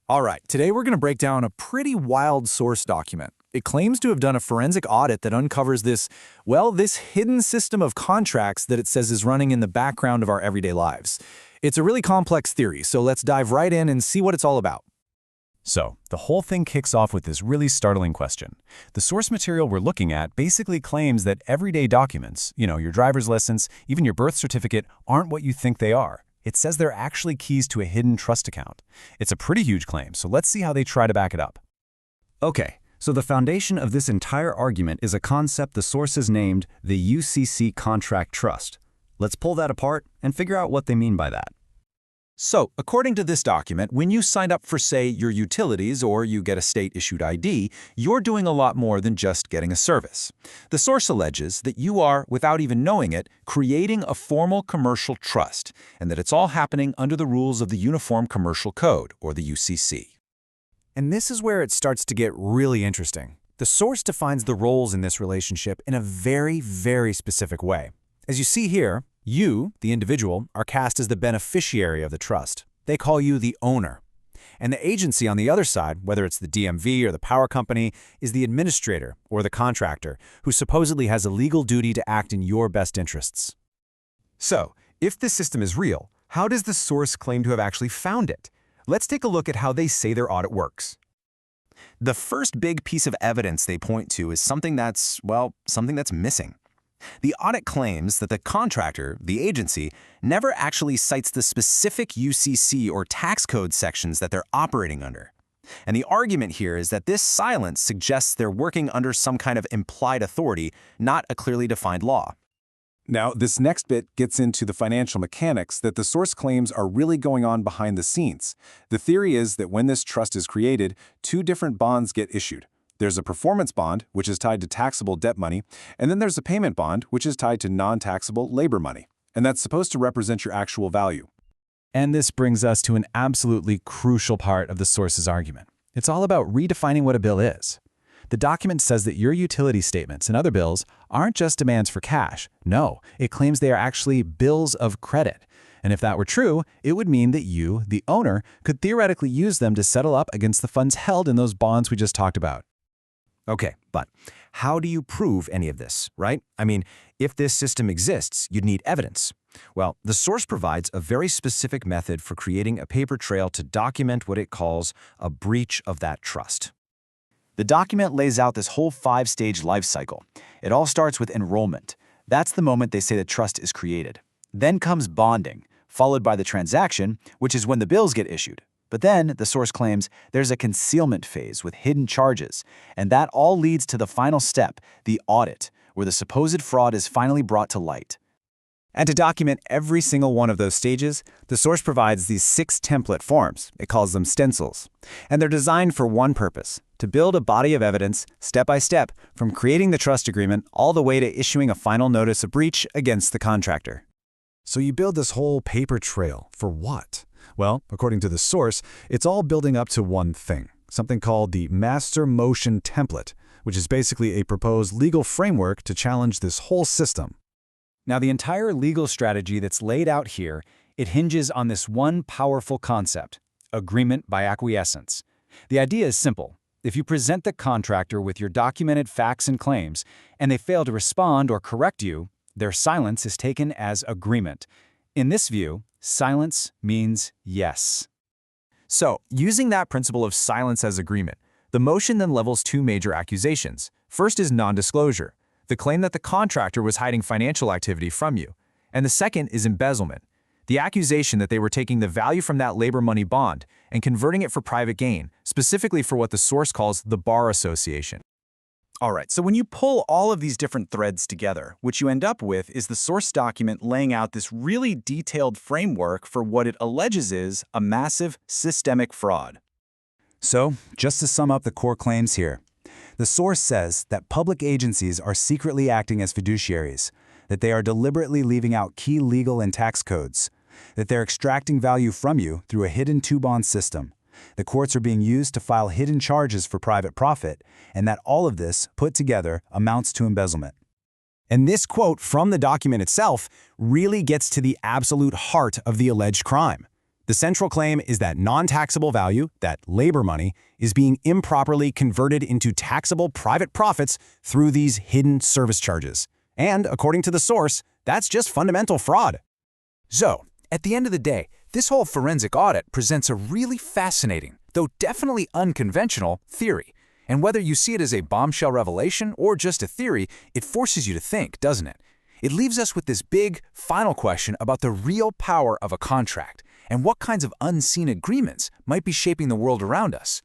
All right, today we're going to break down a pretty wild source document. It claims to have done a forensic audit that uncovers this hidden system of contracts that it says is running in the background of our everyday lives. It's a really complex theory, so let's dive right in and see what it's all about. So, the whole thing kicks off with this really startling question. The source material we're looking at basically claims that everyday documents, your driver's license, even your birth certificate, aren't what you think they are. It says they're actually keys to a hidden trust account. It's a pretty huge claim, so let's see how they try to back it up. Okay, so the foundation of this entire argument is a concept the source has named the UCC contract trust. Let's pull that apart and figure out what they mean by that. So, according to this document, when you sign up for, say, your utilities or you get a state-issued ID, you're doing a lot more than just getting a service. The source alleges that you are, without even knowing it, creating a formal commercial trust, and that it's all happening under the rules of the Uniform Commercial Code, or the UCC. And this is where it starts to get really interesting. The source defines the roles in this relationship in a very, very specific way. As you see here, you, the individual, are cast as the beneficiary of the trust. They call you the owner. And the agency on the other side, whether it's the DMV or the power company, is the administrator or the contractor, who supposedly has a legal duty to act in your best interests. So, if this system is real, how does the source claim to have actually found it? Let's take a look at how they say their audit works. The first big piece of evidence they point to is something that's missing. The audit claims that the contractor, the agency, never actually cites the specific UCC or tax code sections that they're operating under. And the argument here is that this silence suggests they're working under some kind of implied authority, not a clearly defined law. Now, this next bit gets into the financial mechanics that the source claims are really going on behind the scenes. The theory is that when this trust is created, two different bonds get issued. There's a performance bond, which is tied to taxable debt money, and then there's a payment bond, which is tied to non-taxable labor money, and that's supposed to represent your actual value. And this brings us to an absolutely crucial part of the source's argument. It's all about redefining what a bill is. The document says that your utility statements and other bills aren't just demands for cash. No, it claims they are actually bills of credit. And if that were true, it would mean that you, the owner, could theoretically use them to settle up against the funds held in those bonds we just talked about. Okay, but how do you prove any of this, right? I mean, if this system exists, you'd need evidence. Well, the source provides a very specific method for creating a paper trail to document what it calls a breach of that trust. The document lays out this whole 5-stage life cycle. It all starts with enrollment. That's the moment they say the trust is created. Then comes bonding, followed by the transaction, which is when the bills get issued. But then, the source claims, there's a concealment phase with hidden charges, and that all leads to the final step, the audit, where the supposed fraud is finally brought to light. And to document every single one of those stages, the source provides these 6 template forms. It calls them stencils. And they're designed for one purpose: to build a body of evidence, step by step, from creating the trust agreement all the way to issuing a final notice of breach against the contractor. So you build this whole paper trail for what? Well, according to the source, it's all building up to one thing, something called the Master Motion Template, which is basically a proposed legal framework to challenge this whole system. Now, the entire legal strategy that's laid out here, it hinges on this one powerful concept: agreement by acquiescence. The idea is simple. If you present the contractor with your documented facts and claims, and they fail to respond or correct you, their silence is taken as agreement. In this view, silence means yes. So, using that principle of silence as agreement, the motion then levels 2 major accusations. First is non-disclosure, the claim that the contractor was hiding financial activity from you. And the second is embezzlement, the accusation that they were taking the value from that labor money bond and converting it for private gain, specifically for what the source calls the bar association. All right, so when you pull all of these different threads together, what you end up with is the source document laying out this really detailed framework for what it alleges is a massive systemic fraud. So, just to sum up the core claims here, the source says that public agencies are secretly acting as fiduciaries, that they are deliberately leaving out key legal and tax codes, that they're extracting value from you through a hidden 2-bond system. The courts are being used to file hidden charges for private profit, and that all of this, put together, amounts to embezzlement. And this quote from the document itself really gets to the absolute heart of the alleged crime. The central claim is that non-taxable value, that labor money, is being improperly converted into taxable private profits through these hidden service charges. And, according to the source, that's just fundamental fraud. So, at the end of the day, this whole forensic audit presents a really fascinating, though definitely unconventional, theory. And whether you see it as a bombshell revelation or just a theory, it forces you to think, doesn't it? It leaves us with this big, final question about the real power of a contract and what kinds of unseen agreements might be shaping the world around us.